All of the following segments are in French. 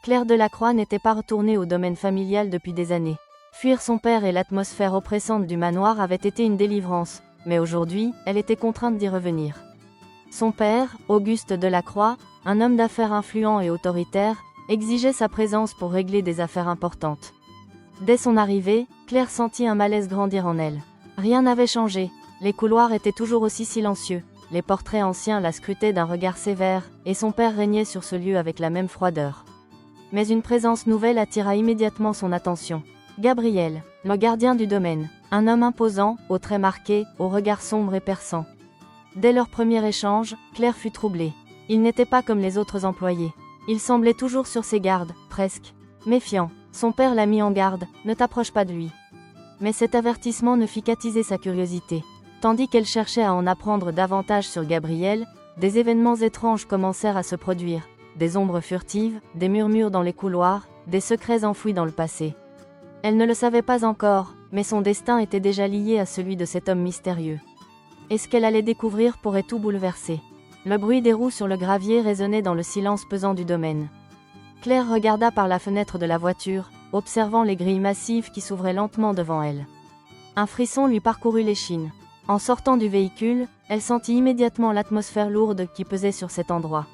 Claire Delacroix n'était pas retournée au domaine familial depuis des années. Fuir son père et l'atmosphère oppressante du manoir avait été une délivrance, mais aujourd'hui, elle était contrainte d'y revenir. Son père, Auguste Delacroix, un homme d'affaires influent et autoritaire, exigeait sa présence pour régler des affaires importantes. Dès son arrivée, Claire sentit un malaise grandir en elle. Rien n'avait changé, les couloirs étaient toujours aussi silencieux, les portraits anciens la scrutaient d'un regard sévère, et son père régnait sur ce lieu avec la même froideur. Mais une présence nouvelle attira immédiatement son attention. Gabriel, le gardien du domaine, un homme imposant, aux traits marqués, au regard sombre et perçant. Dès leur premier échange, Claire fut troublée. Il n'était pas comme les autres employés. Il semblait toujours sur ses gardes, presque méfiant. Son père l'a mis en garde, ne t'approche pas de lui. Mais cet avertissement ne fit qu'attiser sa curiosité. Tandis qu'elle cherchait à en apprendre davantage sur Gabriel, des événements étranges commencèrent à se produire. Des ombres furtives, des murmures dans les couloirs, des secrets enfouis dans le passé. Elle ne le savait pas encore, mais son destin était déjà lié à celui de cet homme mystérieux. Et ce qu'elle allait découvrir pourrait tout bouleverser. Le bruit des roues sur le gravier résonnait dans le silence pesant du domaine. Claire regarda par la fenêtre de la voiture, observant les grilles massives qui s'ouvraient lentement devant elle. Un frisson lui parcourut l'échine. En sortant du véhicule, elle sentit immédiatement l'atmosphère lourde qui pesait sur cet endroit.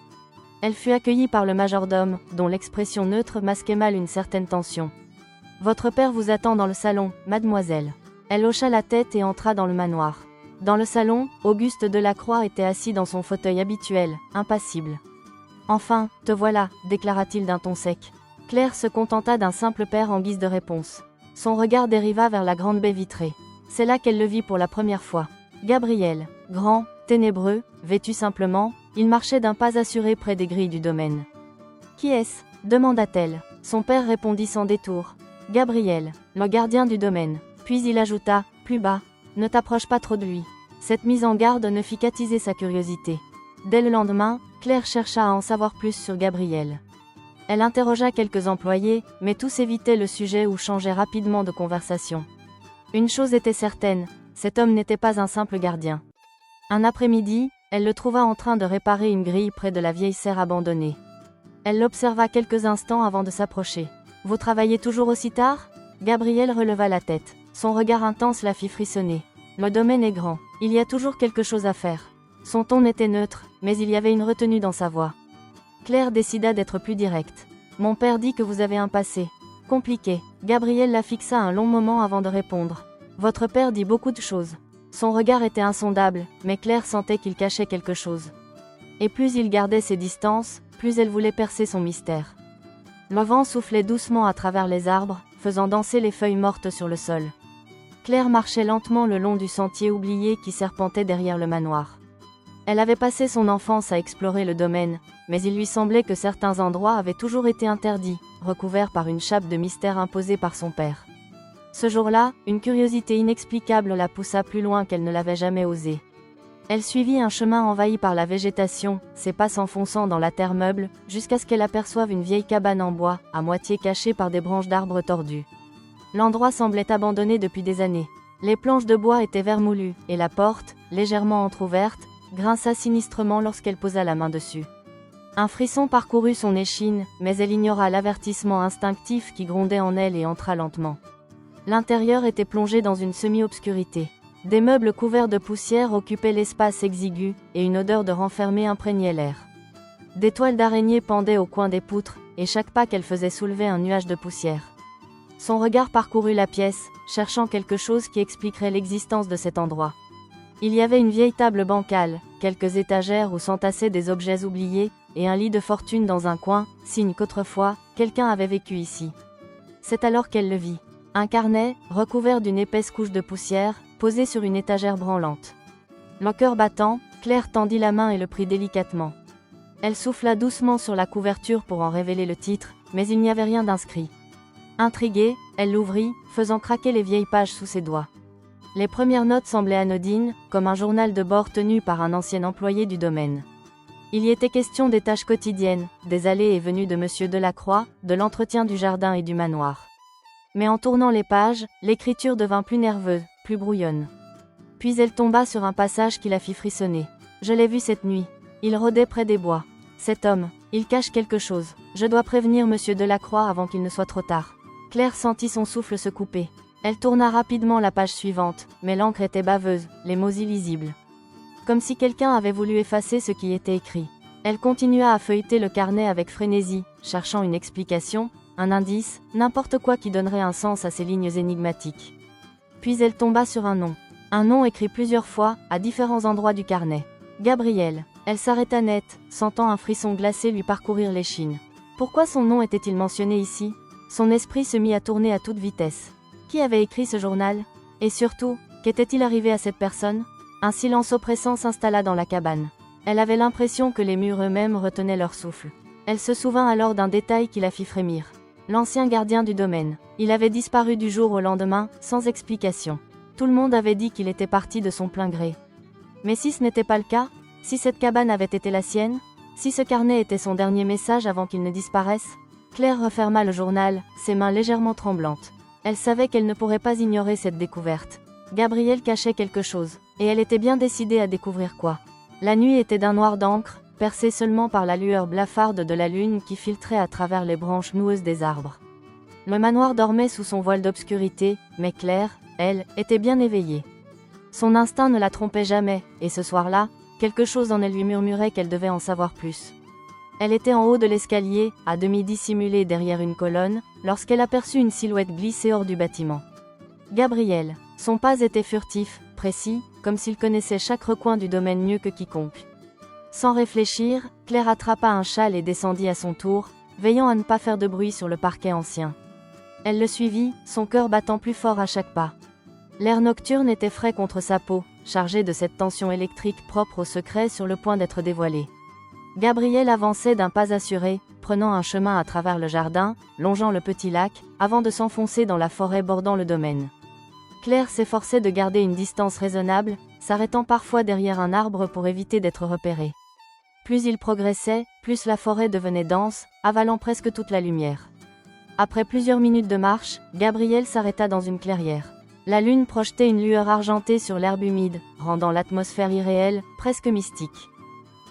Elle fut accueillie par le majordome, dont l'expression neutre masquait mal une certaine tension. « Votre père vous attend dans le salon, mademoiselle. » Elle hocha la tête et entra dans le manoir. Dans le salon, Auguste Delacroix était assis dans son fauteuil habituel, impassible. « Enfin, te voilà, déclara-t-il d'un ton sec. Claire se contenta d'un simple père en guise de réponse. Son regard dériva vers la grande baie vitrée. C'est là qu'elle le vit pour la première fois. Gabriel, grand, ténébreux, vêtu simplement, il marchait d'un pas assuré près des grilles du domaine. « Qui est-ce » demanda-t-elle. Son père répondit sans détour. « Gabriel, le gardien du domaine. » Puis il ajouta, plus bas, « Ne t'approche pas trop de lui. » Cette mise en garde ne fit qu'attiser sa curiosité. Dès le lendemain, Claire chercha à en savoir plus sur Gabriel. Elle interrogea quelques employés, mais tous évitaient le sujet ou changeaient rapidement de conversation. Une chose était certaine, cet homme n'était pas un simple gardien. Un après-midi, elle le trouva en train de réparer une grille près de la vieille serre abandonnée. Elle l'observa quelques instants avant de s'approcher. « Vous travaillez toujours aussi tard ?» Gabriel releva la tête. Son regard intense la fit frissonner. « Le domaine est grand. Il y a toujours quelque chose à faire. » Son ton était neutre, mais il y avait une retenue dans sa voix. Claire décida d'être plus directe. « Mon père dit que vous avez un passé compliqué. » Gabriel la fixa un long moment avant de répondre. « Votre père dit beaucoup de choses. » Son regard était insondable, mais Claire sentait qu'il cachait quelque chose. Et plus il gardait ses distances, plus elle voulait percer son mystère. Le vent soufflait doucement à travers les arbres, faisant danser les feuilles mortes sur le sol. Claire marchait lentement le long du sentier oublié qui serpentait derrière le manoir. Elle avait passé son enfance à explorer le domaine, mais il lui semblait que certains endroits avaient toujours été interdits, recouverts par une chape de mystère imposée par son père. Ce jour-là, une curiosité inexplicable la poussa plus loin qu'elle ne l'avait jamais osé. Elle suivit un chemin envahi par la végétation, ses pas s'enfonçant dans la terre meuble, jusqu'à ce qu'elle aperçoive une vieille cabane en bois, à moitié cachée par des branches d'arbres tordus. L'endroit semblait abandonné depuis des années. Les planches de bois étaient vermoulues, et la porte, légèrement entr'ouverte, grinça sinistrement lorsqu'elle posa la main dessus. Un frisson parcourut son échine, mais elle ignora l'avertissement instinctif qui grondait en elle et entra lentement. L'intérieur était plongé dans une semi-obscurité. Des meubles couverts de poussière occupaient l'espace exigu, et une odeur de renfermé imprégnait l'air. Des toiles d'araignée pendaient au coin des poutres, et chaque pas qu'elle faisait soulevait un nuage de poussière. Son regard parcourut la pièce, cherchant quelque chose qui expliquerait l'existence de cet endroit. Il y avait une vieille table bancale, quelques étagères où s'entassaient des objets oubliés, et un lit de fortune dans un coin, signe qu'autrefois, quelqu'un avait vécu ici. C'est alors qu'elle le vit. Un carnet, recouvert d'une épaisse couche de poussière, posé sur une étagère branlante. Le cœur battant, Claire tendit la main et le prit délicatement. Elle souffla doucement sur la couverture pour en révéler le titre, mais il n'y avait rien d'inscrit. Intriguée, elle l'ouvrit, faisant craquer les vieilles pages sous ses doigts. Les premières notes semblaient anodines, comme un journal de bord tenu par un ancien employé du domaine. Il y était question des tâches quotidiennes, des allées et venues de Monsieur Delacroix, de l'entretien du jardin et du manoir. Mais en tournant les pages, l'écriture devint plus nerveuse, plus brouillonne. Puis elle tomba sur un passage qui la fit frissonner. « Je l'ai vu cette nuit. Il rôdait près des bois. Cet homme, Il cache quelque chose. Je dois prévenir Monsieur Delacroix avant qu'il ne soit trop tard. Claire sentit son souffle se couper. Elle tourna rapidement la page suivante, mais l'encre était baveuse, les mots illisibles. Comme si quelqu'un avait voulu effacer ce qui était écrit. Elle continua à feuilleter le carnet avec frénésie, cherchant une explication, un indice, n'importe quoi qui donnerait un sens à ces lignes énigmatiques. Puis elle tomba sur un nom. Un nom écrit plusieurs fois, à différents endroits du carnet. Gabriel. Elle s'arrêta net, sentant un frisson glacé lui parcourir l'échine. Pourquoi son nom était-il mentionné ici? Son esprit se mit à tourner à toute vitesse. Qui avait écrit ce journal? Et surtout, qu'était-il arrivé à cette personne? Un silence oppressant s'installa dans la cabane. Elle avait l'impression que les murs eux-mêmes retenaient leur souffle. Elle se souvint alors d'un détail qui la fit frémir. L'ancien gardien du domaine. Il avait disparu du jour au lendemain, sans explication. Tout le monde avait dit qu'il était parti de son plein gré. Mais si ce n'était pas le cas? Si cette cabane avait été la sienne? Si ce carnet était son dernier message avant qu'il ne disparaisse? Claire referma le journal, ses mains légèrement tremblantes. Elle savait qu'elle ne pourrait pas ignorer cette découverte. Gabriel cachait quelque chose, et elle était bien décidée à découvrir quoi. La nuit était d'un noir d'encre, percée seulement par la lueur blafarde de la lune qui filtrait à travers les branches noueuses des arbres. Le manoir dormait sous son voile d'obscurité, mais Claire, elle, était bien éveillée. Son instinct ne la trompait jamais, et ce soir-là, quelque chose en elle lui murmurait qu'elle devait en savoir plus. Elle était en haut de l'escalier, à demi dissimulée derrière une colonne, lorsqu'elle aperçut une silhouette glisser hors du bâtiment. Gabriel. Son pas était furtif, précis, comme s'il connaissait chaque recoin du domaine mieux que quiconque. Sans réfléchir, Claire attrapa un châle et descendit à son tour, veillant à ne pas faire de bruit sur le parquet ancien. Elle le suivit, son cœur battant plus fort à chaque pas. L'air nocturne était frais contre sa peau, chargé de cette tension électrique propre au secret sur le point d'être dévoilé. Gabriel avançait d'un pas assuré, prenant un chemin à travers le jardin, longeant le petit lac, avant de s'enfoncer dans la forêt bordant le domaine. Claire s'efforçait de garder une distance raisonnable, s'arrêtant parfois derrière un arbre pour éviter d'être repérée. Plus il progressait, plus la forêt devenait dense, avalant presque toute la lumière. Après plusieurs minutes de marche, Gabriel s'arrêta dans une clairière. La lune projetait une lueur argentée sur l'herbe humide, rendant l'atmosphère irréelle, presque mystique.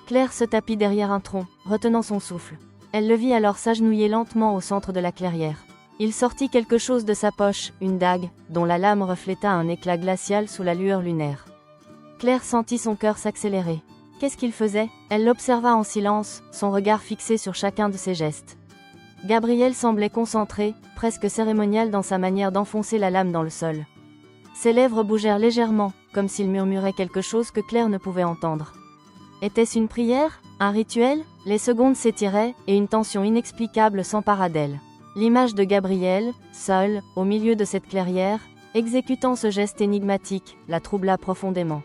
Claire se tapit derrière un tronc, retenant son souffle. Elle le vit alors s'agenouiller lentement au centre de la clairière. Il sortit quelque chose de sa poche, une dague, dont la lame refléta un éclat glacial sous la lueur lunaire. Claire sentit son cœur s'accélérer. Qu'est-ce qu'il faisait? Elle l'observa en silence, son regard fixé sur chacun de ses gestes. Gabriel semblait concentré, presque cérémonial dans sa manière d'enfoncer la lame dans le sol. Ses lèvres bougèrent légèrement, comme s'il murmurait quelque chose que Claire ne pouvait entendre. Était-ce une prière? Un rituel? Les secondes s'étiraient, et une tension inexplicable s'empara d'elle. L'image de Gabriel, seul, au milieu de cette clairière, exécutant ce geste énigmatique, la troubla profondément.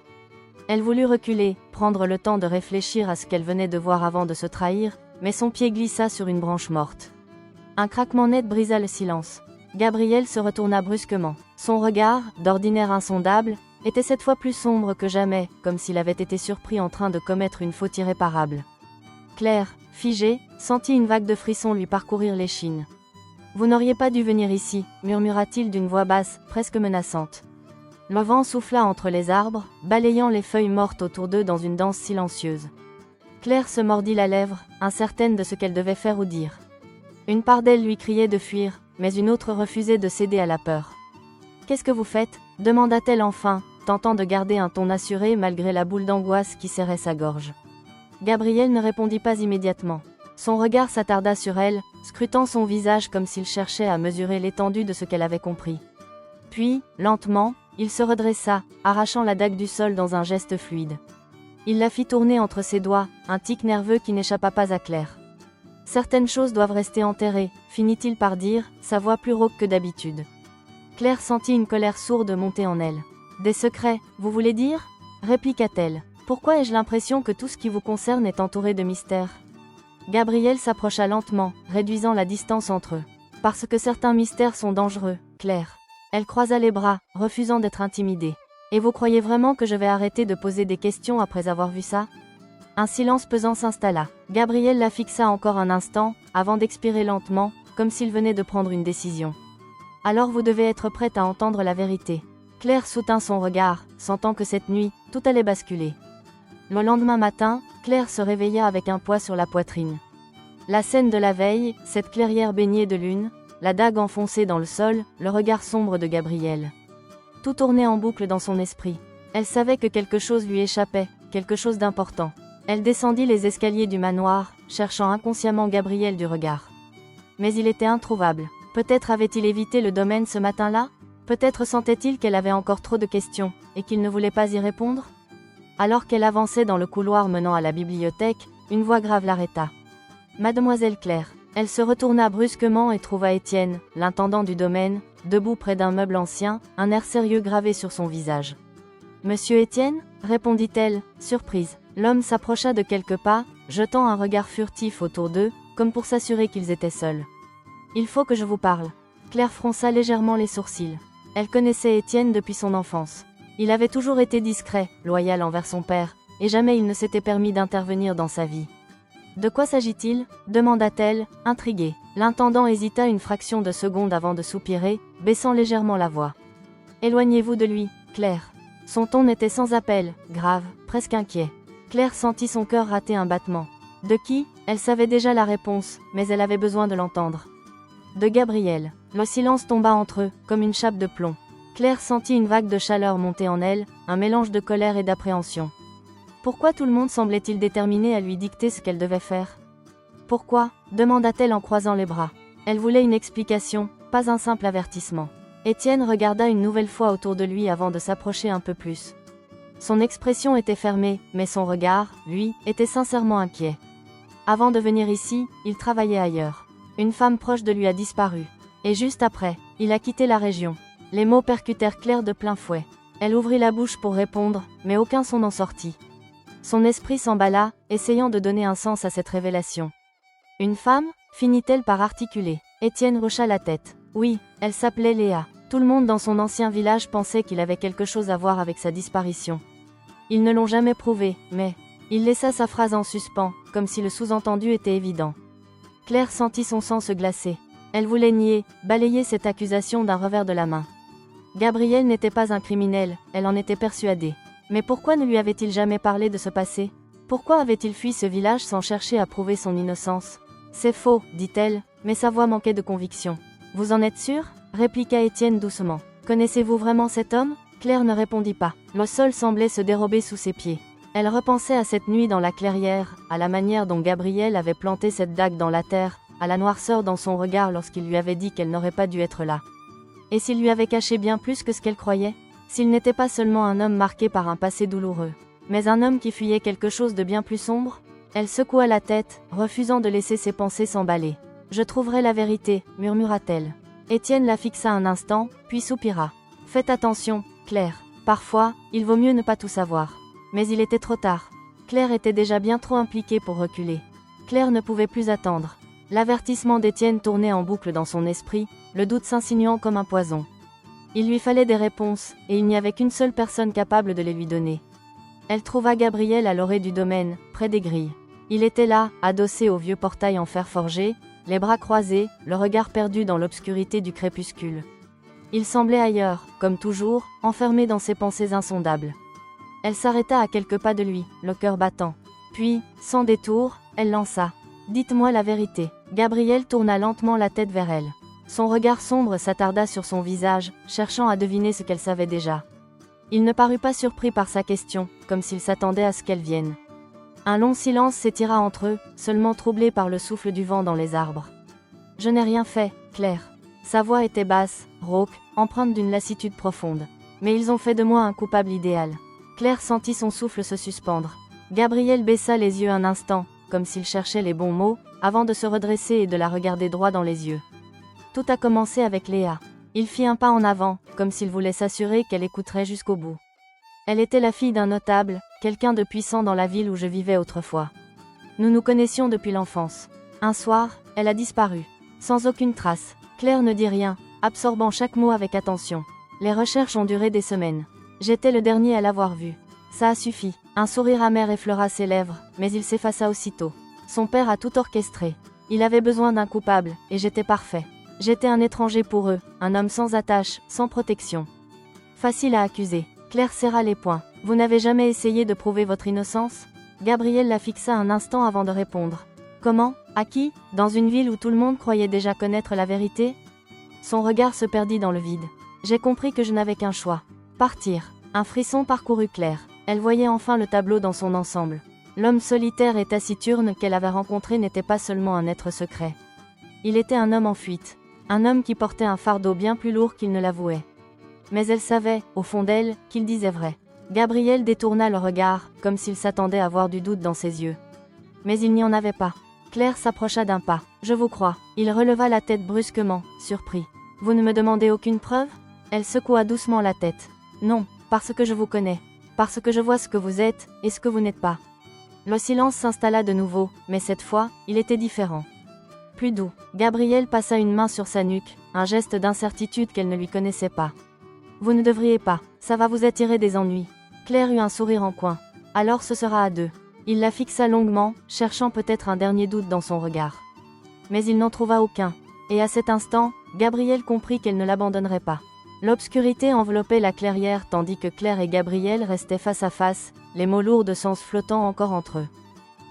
Elle voulut reculer, prendre le temps de réfléchir à ce qu'elle venait de voir avant de se trahir, mais son pied glissa sur une branche morte. Un craquement net brisa le silence. Gabriel se retourna brusquement. Son regard, d'ordinaire insondable, était cette fois plus sombre que jamais, comme s'il avait été surpris en train de commettre une faute irréparable. Claire, figée, sentit une vague de frissons lui parcourir l'échine. « Vous n'auriez pas dû venir ici », murmura-t-il d'une voix basse, presque menaçante. Le vent souffla entre les arbres, balayant les feuilles mortes autour d'eux dans une danse silencieuse. Claire se mordit la lèvre, incertaine de ce qu'elle devait faire ou dire. Une part d'elle lui criait de fuir, mais une autre refusait de céder à la peur. « Qu'est-ce que vous faites ?» demanda-t-elle enfin, tentant de garder un ton assuré malgré la boule d'angoisse qui serrait sa gorge. Gabriel ne répondit pas immédiatement. Son regard s'attarda sur elle, scrutant son visage comme s'il cherchait à mesurer l'étendue de ce qu'elle avait compris. Puis, lentement, il se redressa, arrachant la dague du sol dans un geste fluide. Il la fit tourner entre ses doigts, un tic nerveux qui n'échappa pas à Claire. « Certaines choses doivent rester enterrées », finit-il par dire, sa voix plus rauque que d'habitude. Claire sentit une colère sourde monter en elle. « Des secrets, vous voulez dire ?» répliqua-t-elle. « Pourquoi ai-je l'impression que tout ce qui vous concerne est entouré de mystères ?» Gabriel s'approcha lentement, réduisant la distance entre eux. « Parce que certains mystères sont dangereux, Claire. » Elle croisa les bras, refusant d'être intimidée. « Et vous croyez vraiment que je vais arrêter de poser des questions après avoir vu ça ?» Un silence pesant s'installa. Gabriel la fixa encore un instant, avant d'expirer lentement, comme s'il venait de prendre une décision. « Alors vous devez être prête à entendre la vérité. » Claire soutint son regard, sentant que cette nuit, tout allait basculer. Le lendemain matin, Claire se réveilla avec un poids sur la poitrine. La scène de la veille, cette clairière baignée de lune, la dague enfoncée dans le sol, le regard sombre de Gabriel. Tout tournait en boucle dans son esprit. Elle savait que quelque chose lui échappait, quelque chose d'important. Elle descendit les escaliers du manoir, cherchant inconsciemment Gabriel du regard. Mais il était introuvable. Peut-être avait-il évité le domaine ce matin-là? Peut-être sentait-il qu'elle avait encore trop de questions, et qu'il ne voulait pas y répondre? Alors qu'elle avançait dans le couloir menant à la bibliothèque, une voix grave l'arrêta. Mademoiselle Claire. Elle se retourna brusquement et trouva Étienne, l'intendant du domaine, debout près d'un meuble ancien, un air sérieux gravé sur son visage. Monsieur Étienne? Répondit-elle, surprise. L'homme s'approcha de quelques pas, jetant un regard furtif autour d'eux, comme pour s'assurer qu'ils étaient seuls. Il faut que je vous parle. Claire fronça légèrement les sourcils. Elle connaissait Étienne depuis son enfance. Il avait toujours été discret, loyal envers son père, et jamais il ne s'était permis d'intervenir dans sa vie. De quoi s'agit-il? Demanda-t-elle, intriguée. L'intendant hésita une fraction de seconde avant de soupirer, baissant légèrement la voix. Éloignez-vous de lui, Claire. Son ton était sans appel, grave, presque inquiet. Claire sentit son cœur rater un battement. De qui? Elle savait déjà la réponse, mais elle avait besoin de l'entendre. De Gabriel. Le silence tomba entre eux, comme une chape de plomb. Claire sentit une vague de chaleur monter en elle, un mélange de colère et d'appréhension. Pourquoi tout le monde semblait-il déterminé à lui dicter ce qu'elle devait faire? Pourquoi? Demanda-t-elle en croisant les bras. Elle voulait une explication, pas un simple avertissement. Étienne regarda une nouvelle fois autour de lui avant de s'approcher un peu plus. Son expression était fermée, mais son regard, lui, était sincèrement inquiet. Avant de venir ici, il travaillait ailleurs. Une femme proche de lui a disparu. Et juste après, il a quitté la région. Les mots percutèrent Claire de plein fouet. Elle ouvrit la bouche pour répondre, mais aucun son n'en sortit. Son esprit s'emballa, essayant de donner un sens à cette révélation. Une femme? Finit-elle par articuler. Étienne hocha la tête. Oui, elle s'appelait Léa. Tout le monde dans son ancien village pensait qu'il avait quelque chose à voir avec sa disparition. Ils ne l'ont jamais prouvé, mais... Il laissa sa phrase en suspens, comme si le sous-entendu était évident. Claire sentit son sang se glacer. Elle voulait nier, balayer cette accusation d'un revers de la main. Gabriel n'était pas un criminel, elle en était persuadée. Mais pourquoi ne lui avait-il jamais parlé de ce passé? Pourquoi avait-il fui ce village sans chercher à prouver son innocence? C'est faux, dit-elle, mais sa voix manquait de conviction. Vous en êtes sûr? Répliqua Étienne doucement. Connaissez-vous vraiment cet homme? Claire ne répondit pas. Le sol semblait se dérober sous ses pieds. Elle repensait à cette nuit dans la clairière, à la manière dont Gabriel avait planté cette dague dans la terre, à la noirceur dans son regard lorsqu'il lui avait dit qu'elle n'aurait pas dû être là. Et s'il lui avait caché bien plus que ce qu'elle croyait? S'il n'était pas seulement un homme marqué par un passé douloureux, mais un homme qui fuyait quelque chose de bien plus sombre? Elle secoua la tête, refusant de laisser ses pensées s'emballer. Je trouverai la vérité, murmura-t-elle. Étienne la fixa un instant, puis soupira. Faites attention, Claire. Parfois, il vaut mieux ne pas tout savoir. Mais il était trop tard. Claire était déjà bien trop impliquée pour reculer. Claire ne pouvait plus attendre. L'avertissement d'Étienne tournait en boucle dans son esprit, le doute s'insinuant comme un poison. Il lui fallait des réponses, et il n'y avait qu'une seule personne capable de les lui donner. Elle trouva Gabriel à l'orée du domaine, près des grilles. Il était là, adossé au vieux portail en fer forgé, les bras croisés, le regard perdu dans l'obscurité du crépuscule. Il semblait ailleurs, comme toujours, enfermé dans ses pensées insondables. Elle s'arrêta à quelques pas de lui, le cœur battant. Puis, sans détour, elle lança. « Dites-moi la vérité. » Gabriel tourna lentement la tête vers elle. Son regard sombre s'attarda sur son visage, cherchant à deviner ce qu'elle savait déjà. Il ne parut pas surpris par sa question, comme s'il s'attendait à ce qu'elle vienne. Un long silence s'étira entre eux, seulement troublé par le souffle du vent dans les arbres. « Je n'ai rien fait, Claire. » Sa voix était basse, rauque, empreinte d'une lassitude profonde. « Mais ils ont fait de moi un coupable idéal. » Claire sentit son souffle se suspendre. Gabriel baissa les yeux un instant, comme s'il cherchait les bons mots, avant de se redresser et de la regarder droit dans les yeux. Tout a commencé avec Léa. Il fit un pas en avant, comme s'il voulait s'assurer qu'elle écouterait jusqu'au bout. Elle était la fille d'un notable, quelqu'un de puissant dans la ville où je vivais autrefois. Nous nous connaissions depuis l'enfance. Un soir, elle a disparu. Sans aucune trace. Claire ne dit rien, absorbant chaque mot avec attention. Les recherches ont duré des semaines. J'étais le dernier à l'avoir vue. Ça a suffi. Un sourire amer effleura ses lèvres, mais il s'effaça aussitôt. Son père a tout orchestré. Il avait besoin d'un coupable, et j'étais parfait. J'étais un étranger pour eux, un homme sans attache, sans protection. Facile à accuser. Claire serra les poings. Vous n'avez jamais essayé de prouver votre innocence? Gabriel la fixa un instant avant de répondre. Comment? À qui? Dans une ville où tout le monde croyait déjà connaître la vérité? Son regard se perdit dans le vide. J'ai compris que je n'avais qu'un choix. Partir. Un frisson parcourut Claire. Elle voyait enfin le tableau dans son ensemble. L'homme solitaire et taciturne qu'elle avait rencontré n'était pas seulement un être secret. Il était un homme en fuite. Un homme qui portait un fardeau bien plus lourd qu'il ne l'avouait. Mais elle savait, au fond d'elle, qu'il disait vrai. Gabriel détourna le regard, comme s'il s'attendait à voir du doute dans ses yeux. Mais il n'y en avait pas. Claire s'approcha d'un pas. Je vous crois. Il releva la tête brusquement, surpris. Vous ne me demandez aucune preuve? Elle secoua doucement la tête. Non, parce que je vous connais. Parce que je vois ce que vous êtes, et ce que vous n'êtes pas. Le silence s'installa de nouveau, mais cette fois, il était différent. Plus doux. Gabriel passa une main sur sa nuque, un geste d'incertitude qu'elle ne lui connaissait pas. Vous ne devriez pas, ça va vous attirer des ennuis. Claire eut un sourire en coin. Alors ce sera à deux. Il la fixa longuement, cherchant peut-être un dernier doute dans son regard. Mais il n'en trouva aucun. Et à cet instant, Gabriel comprit qu'elle ne l'abandonnerait pas. L'obscurité enveloppait la clairière tandis que Claire et Gabriel restaient face à face, les mots lourds de sens flottant encore entre eux.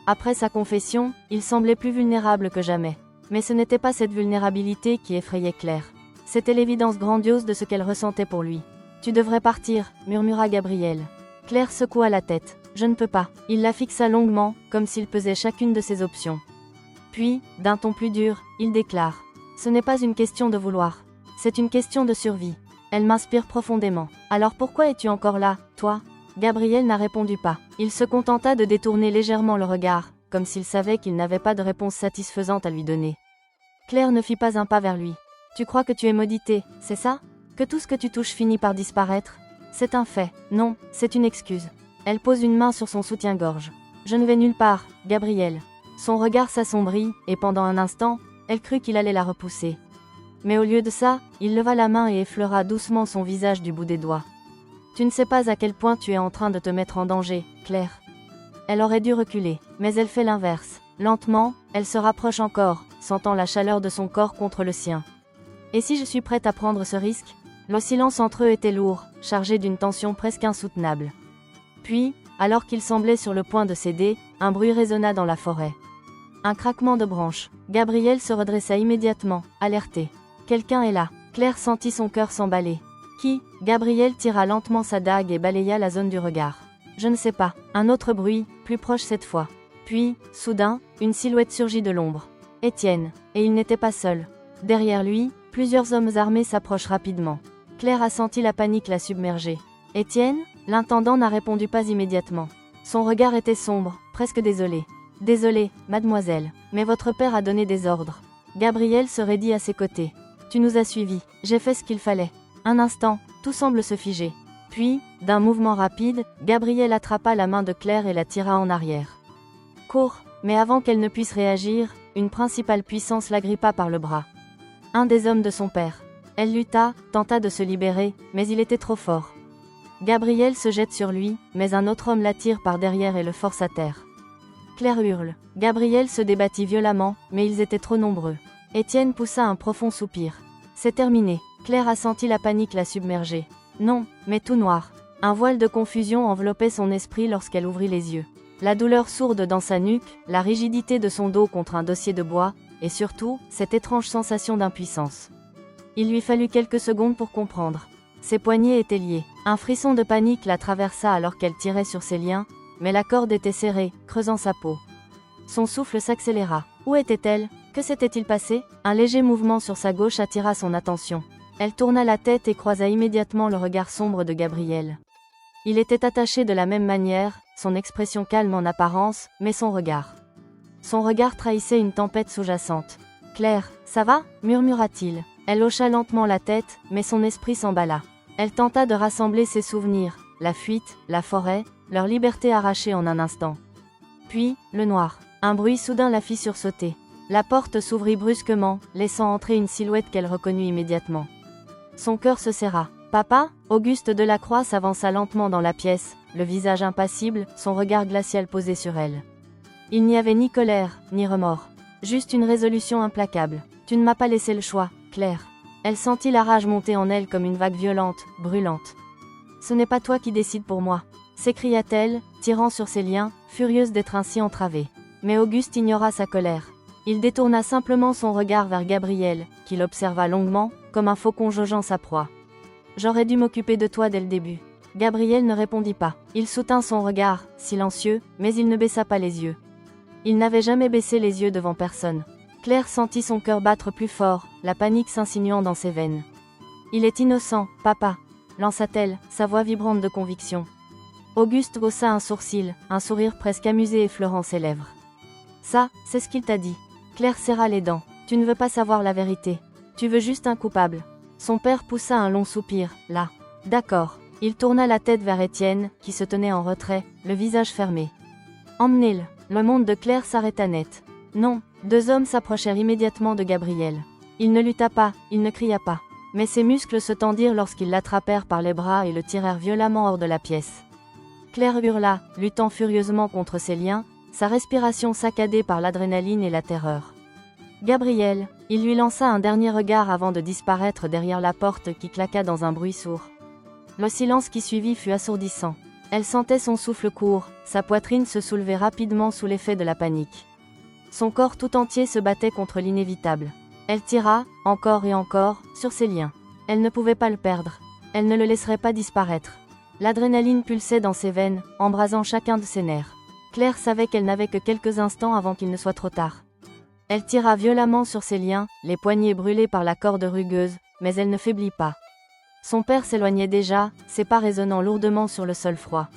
Après sa confession, il semblait plus vulnérable que jamais. Mais ce n'était pas cette vulnérabilité qui effrayait Claire. C'était l'évidence grandiose de ce qu'elle ressentait pour lui. Tu devrais partir, murmura Gabriel. Claire secoua la tête. Je ne peux pas. Il la fixa longuement, comme s'il pesait chacune de ses options. Puis, d'un ton plus dur, il déclare. Ce n'est pas une question de vouloir. C'est une question de survie. Elle m'inspire profondément. Alors pourquoi es-tu encore là, toi? Gabriel n'a répondu pas. Il se contenta de détourner légèrement le regard, comme s'il savait qu'il n'avait pas de réponse satisfaisante à lui donner. Claire ne fit pas un pas vers lui. Tu crois que tu es maudité, c'est ça? Que tout ce que tu touches finit par disparaître? C'est un fait. Non, c'est une excuse. Elle pose une main sur son soutien-gorge. Je ne vais nulle part, Gabriel. Son regard s'assombrit, et pendant un instant, elle crut qu'il allait la repousser. Mais au lieu de ça, il leva la main et effleura doucement son visage du bout des doigts. Tu ne sais pas à quel point tu es en train de te mettre en danger, Claire. Elle aurait dû reculer, mais elle fait l'inverse. Lentement, elle se rapproche encore, sentant la chaleur de son corps contre le sien. Et si je suis prête à prendre ce risque? Le silence entre eux était lourd, chargé d'une tension presque insoutenable. Puis, alors qu'il semblait sur le point de céder, un bruit résonna dans la forêt. Un craquement de branches. Gabriel se redressa immédiatement, alerté. Quelqu'un est là. Claire sentit son cœur s'emballer. Qui? Gabriel tira lentement sa dague et balaya la zone du regard. Je ne sais pas. Un autre bruit, plus proche cette fois. Puis, soudain, une silhouette surgit de l'ombre. Étienne. Et il n'était pas seul. Derrière lui, plusieurs hommes armés s'approchent rapidement. Claire a senti la panique la submerger. Étienne? L'intendant n'a répondu pas immédiatement. Son regard était sombre, presque désolé. Désolé, mademoiselle, mais votre père a donné des ordres. Gabriel se raidit à ses côtés. Tu nous as suivis, j'ai fait ce qu'il fallait. Un instant, tout semble se figer. Puis, d'un mouvement rapide, Gabriel attrapa la main de Claire et la tira en arrière. Cours, mais avant qu'elle ne puisse réagir, une principale puissance l'agrippa par le bras. Un des hommes de son père. Elle lutta, tenta de se libérer, mais il était trop fort. Gabriel se jette sur lui, mais un autre homme l'attire par derrière et le force à terre. Claire hurle. Gabriel se débattit violemment, mais ils étaient trop nombreux. Étienne poussa un profond soupir. C'est terminé. Claire a senti la panique la submerger. Non, mais tout noir. Un voile de confusion enveloppait son esprit lorsqu'elle ouvrit les yeux. La douleur sourde dans sa nuque, la rigidité de son dos contre un dossier de bois, et surtout, cette étrange sensation d'impuissance. Il lui fallut quelques secondes pour comprendre. Ses poignets étaient liés. Un frisson de panique la traversa alors qu'elle tirait sur ses liens, mais la corde était serrée, creusant sa peau. Son souffle s'accéléra. Où était-elle? Que s'était-il passé? Un léger mouvement sur sa gauche attira son attention. Elle tourna la tête et croisa immédiatement le regard sombre de Gabriel. Il était attaché de la même manière, son expression calme en apparence, mais son regard. Son regard trahissait une tempête sous-jacente. « Claire, ça va ?» murmura-t-il. Elle hocha lentement la tête, mais son esprit s'emballa. Elle tenta de rassembler ses souvenirs, la fuite, la forêt, leur liberté arrachée en un instant. Puis, le noir. Un bruit soudain la fit sursauter. La porte s'ouvrit brusquement, laissant entrer une silhouette qu'elle reconnut immédiatement. Son cœur se serra. « Papa ?» Auguste Delacroix s'avança lentement dans la pièce, le visage impassible, son regard glacial posé sur elle. Il n'y avait ni colère, ni remords. Juste une résolution implacable. « Tu ne m'as pas laissé le choix, Claire. » Elle sentit la rage monter en elle comme une vague violente, brûlante. « Ce n'est pas toi qui décides pour moi !» s'écria-t-elle, tirant sur ses liens, furieuse d'être ainsi entravée. Mais Auguste ignora sa colère. Il détourna simplement son regard vers Gabriel, qui l'observa longuement, comme un faucon jaugeant sa proie. « J'aurais dû m'occuper de toi dès le début. » Gabriel ne répondit pas. Il soutint son regard, silencieux, mais il ne baissa pas les yeux. Il n'avait jamais baissé les yeux devant personne. Claire sentit son cœur battre plus fort, la panique s'insinuant dans ses veines. « Il est innocent, papa !» lança-t-elle, sa voix vibrante de conviction. Auguste haussa un sourcil, un sourire presque amusé effleurant ses lèvres. « Ça, c'est ce qu'il t'a dit. » Claire serra les dents. « Tu ne veux pas savoir la vérité. Tu veux juste un coupable. » Son père poussa un long soupir, là. « D'accord. » Il tourna la tête vers Étienne, qui se tenait en retrait, le visage fermé. « Emmenez-le. » Le monde de Claire s'arrêta net. Non, deux hommes s'approchèrent immédiatement de Gabriel. Il ne lutta pas, il ne cria pas. Mais ses muscles se tendirent lorsqu'ils l'attrapèrent par les bras et le tirèrent violemment hors de la pièce. Claire hurla, luttant furieusement contre ses liens, sa respiration saccadée par l'adrénaline et la terreur. Gabriel, il lui lança un dernier regard avant de disparaître derrière la porte qui claqua dans un bruit sourd. Le silence qui suivit fut assourdissant. Elle sentait son souffle court, sa poitrine se soulevait rapidement sous l'effet de la panique. Son corps tout entier se battait contre l'inévitable. Elle tira, encore et encore, sur ses liens. Elle ne pouvait pas le perdre. Elle ne le laisserait pas disparaître. L'adrénaline pulsait dans ses veines, embrasant chacun de ses nerfs. Claire savait qu'elle n'avait que quelques instants avant qu'il ne soit trop tard. Elle tira violemment sur ses liens, les poignets brûlés par la corde rugueuse, mais elle ne faiblit pas. Son père s'éloignait déjà, ses pas résonnant lourdement sur le sol froid.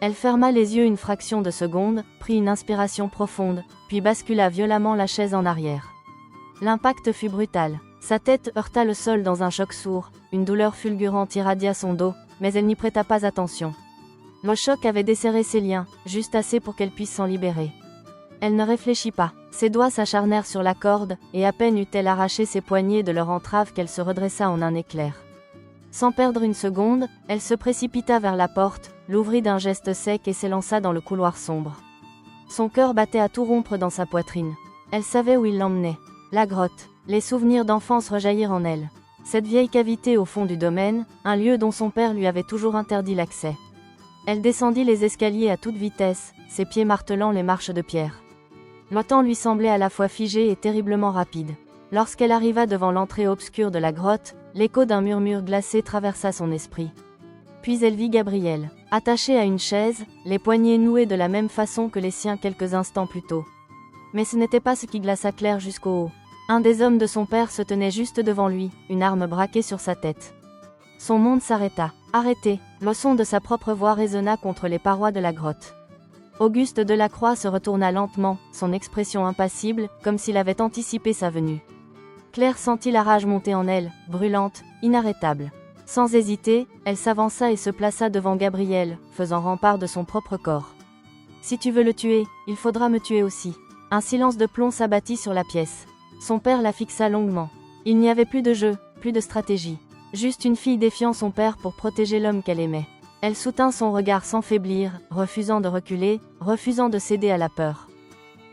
Elle ferma les yeux une fraction de seconde, prit une inspiration profonde, puis bascula violemment la chaise en arrière. L'impact fut brutal. Sa tête heurta le sol dans un choc sourd, une douleur fulgurante irradia son dos, mais elle n'y prêta pas attention. Le choc avait desserré ses liens, juste assez pour qu'elle puisse s'en libérer. Elle ne réfléchit pas. Ses doigts s'acharnèrent sur la corde, et à peine eut-elle arraché ses poignets de leur entrave qu'elle se redressa en un éclair. Sans perdre une seconde, elle se précipita vers la porte, l'ouvrit d'un geste sec et s'élança dans le couloir sombre. Son cœur battait à tout rompre dans sa poitrine. Elle savait où il l'emmenait. La grotte. Les souvenirs d'enfance rejaillirent en elle. Cette vieille cavité au fond du domaine, un lieu dont son père lui avait toujours interdit l'accès. Elle descendit les escaliers à toute vitesse, ses pieds martelant les marches de pierre. Le temps lui semblait à la fois figé et terriblement rapide. Lorsqu'elle arriva devant l'entrée obscure de la grotte, l'écho d'un murmure glacé traversa son esprit. Puis elle vit Gabriel, attaché à une chaise, les poignets noués de la même façon que les siens quelques instants plus tôt. Mais ce n'était pas ce qui glaça Claire jusqu'au haut. Un des hommes de son père se tenait juste devant lui, une arme braquée sur sa tête. Son monde s'arrêta. Arrêté, le son de sa propre voix résonna contre les parois de la grotte. Auguste Delacroix se retourna lentement, son expression impassible, comme s'il avait anticipé sa venue. Claire sentit la rage monter en elle, brûlante, inarrêtable. Sans hésiter, elle s'avança et se plaça devant Gabriel, faisant rempart de son propre corps. « Si tu veux le tuer, il faudra me tuer aussi. » Un silence de plomb s'abattit sur la pièce. Son père la fixa longuement. Il n'y avait plus de jeu, plus de stratégie. Juste une fille défiant son père pour protéger l'homme qu'elle aimait. Elle soutint son regard sans faiblir, refusant de reculer, refusant de céder à la peur.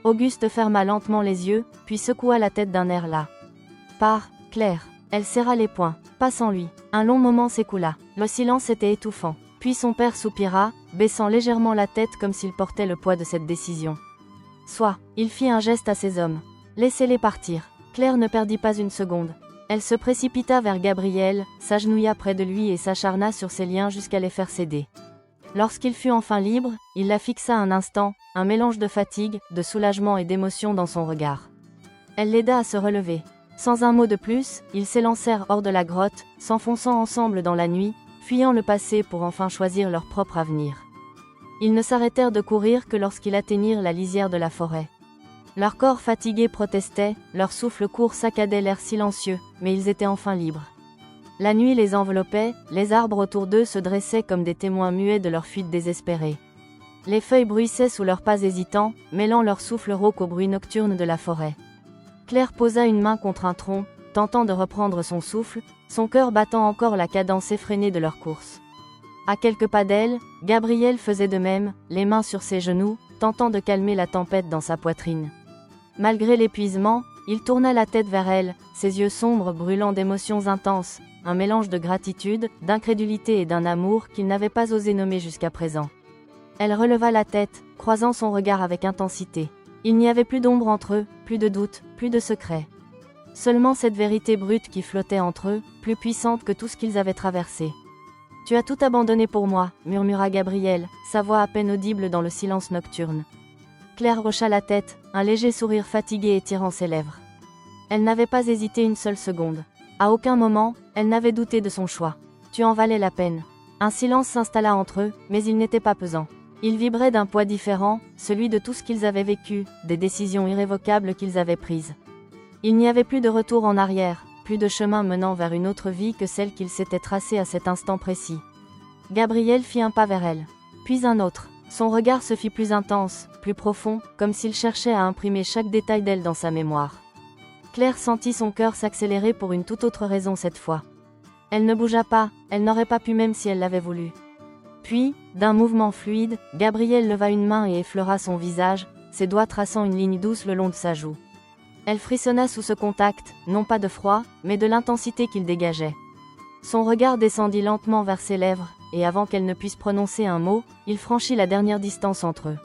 Auguste ferma lentement les yeux, puis secoua la tête d'un air las. Pars, Claire. Elle serra les poings. Pas sans lui. Un long moment s'écoula. Le silence était étouffant. Puis son père soupira, baissant légèrement la tête comme s'il portait le poids de cette décision. Soit. Il fit un geste à ses hommes. Laissez-les partir. Claire ne perdit pas une seconde. Elle se précipita vers Gabriel, s'agenouilla près de lui et s'acharna sur ses liens jusqu'à les faire céder. Lorsqu'il fut enfin libre, il la fixa un instant, un mélange de fatigue, de soulagement et d'émotion dans son regard. Elle l'aida à se relever. Sans un mot de plus, ils s'élancèrent hors de la grotte, s'enfonçant ensemble dans la nuit, fuyant le passé pour enfin choisir leur propre avenir. Ils ne s'arrêtèrent de courir que lorsqu'ils atteignirent la lisière de la forêt. Leurs corps fatigués protestaient, leur souffle court saccadait l'air silencieux, mais ils étaient enfin libres. La nuit les enveloppait, les arbres autour d'eux se dressaient comme des témoins muets de leur fuite désespérée. Les feuilles bruissaient sous leurs pas hésitants, mêlant leur souffle rauque au bruit nocturne de la forêt. Claire posa une main contre un tronc, tentant de reprendre son souffle, son cœur battant encore la cadence effrénée de leur course. À quelques pas d'elle, Gabriel faisait de même, les mains sur ses genoux, tentant de calmer la tempête dans sa poitrine. Malgré l'épuisement, il tourna la tête vers elle, ses yeux sombres brûlant d'émotions intenses, un mélange de gratitude, d'incrédulité et d'un amour qu'il n'avait pas osé nommer jusqu'à présent. Elle releva la tête, croisant son regard avec intensité. Il n'y avait plus d'ombre entre eux, plus de doute, plus de secret. Seulement cette vérité brute qui flottait entre eux, plus puissante que tout ce qu'ils avaient traversé. « Tu as tout abandonné pour moi », murmura Gabriel, sa voix à peine audible dans le silence nocturne. Claire hocha la tête, un léger sourire fatigué étirant ses lèvres. Elle n'avait pas hésité une seule seconde. À aucun moment, elle n'avait douté de son choix. Tu en valais la peine. Un silence s'installa entre eux, mais il n'était pas pesant. Il vibrait d'un poids différent, celui de tout ce qu'ils avaient vécu, des décisions irrévocables qu'ils avaient prises. Il n'y avait plus de retour en arrière, plus de chemin menant vers une autre vie que celle qu'ils s'étaient tracée à cet instant précis. Gabriel fit un pas vers elle, puis un autre. Son regard se fit plus intense, plus profond, comme s'il cherchait à imprimer chaque détail d'elle dans sa mémoire. Claire sentit son cœur s'accélérer pour une toute autre raison cette fois. Elle ne bougea pas, elle n'aurait pas pu même si elle l'avait voulu. Puis, d'un mouvement fluide, Gabriel leva une main et effleura son visage, ses doigts traçant une ligne douce le long de sa joue. Elle frissonna sous ce contact, non pas de froid, mais de l'intensité qu'il dégageait. Son regard descendit lentement vers ses lèvres, et avant qu'elle ne puisse prononcer un mot, il franchit la dernière distance entre eux.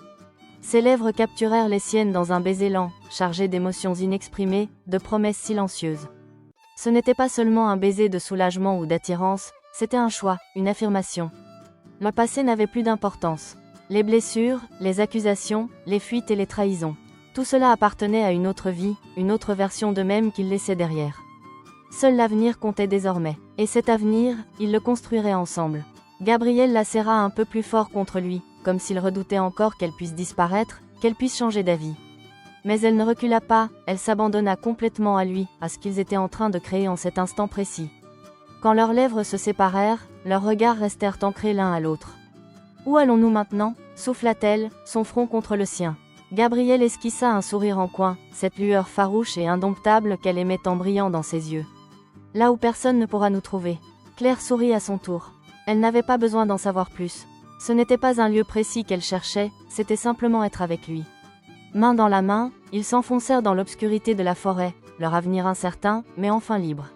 Ses lèvres capturèrent les siennes dans un baiser lent, chargé d'émotions inexprimées, de promesses silencieuses. Ce n'était pas seulement un baiser de soulagement ou d'attirance, c'était un choix, une affirmation. Le passé n'avait plus d'importance. Les blessures, les accusations, les fuites et les trahisons. Tout cela appartenait à une autre vie, une autre version d'eux-mêmes qu'ils laissaient derrière. Seul l'avenir comptait désormais. Et cet avenir, ils le construiraient ensemble. Gabriel la serra un peu plus fort contre lui, comme s'il redoutait encore qu'elle puisse disparaître, qu'elle puisse changer d'avis. Mais elle ne recula pas, elle s'abandonna complètement à lui, à ce qu'ils étaient en train de créer en cet instant précis. Quand leurs lèvres se séparèrent, leurs regards restèrent ancrés l'un à l'autre. « Où allons-nous maintenant » souffla-t-elle, son front contre le sien. Gabriel esquissa un sourire en coin, cette lueur farouche et indomptable qu'elle aimait en brillant dans ses yeux. « Là où personne ne pourra nous trouver. » Claire sourit à son tour. Elle n'avait pas besoin d'en savoir plus. Ce n'était pas un lieu précis qu'elle cherchait, c'était simplement être avec lui. Main dans la main, ils s'enfoncèrent dans l'obscurité de la forêt, leur avenir incertain, mais enfin libre.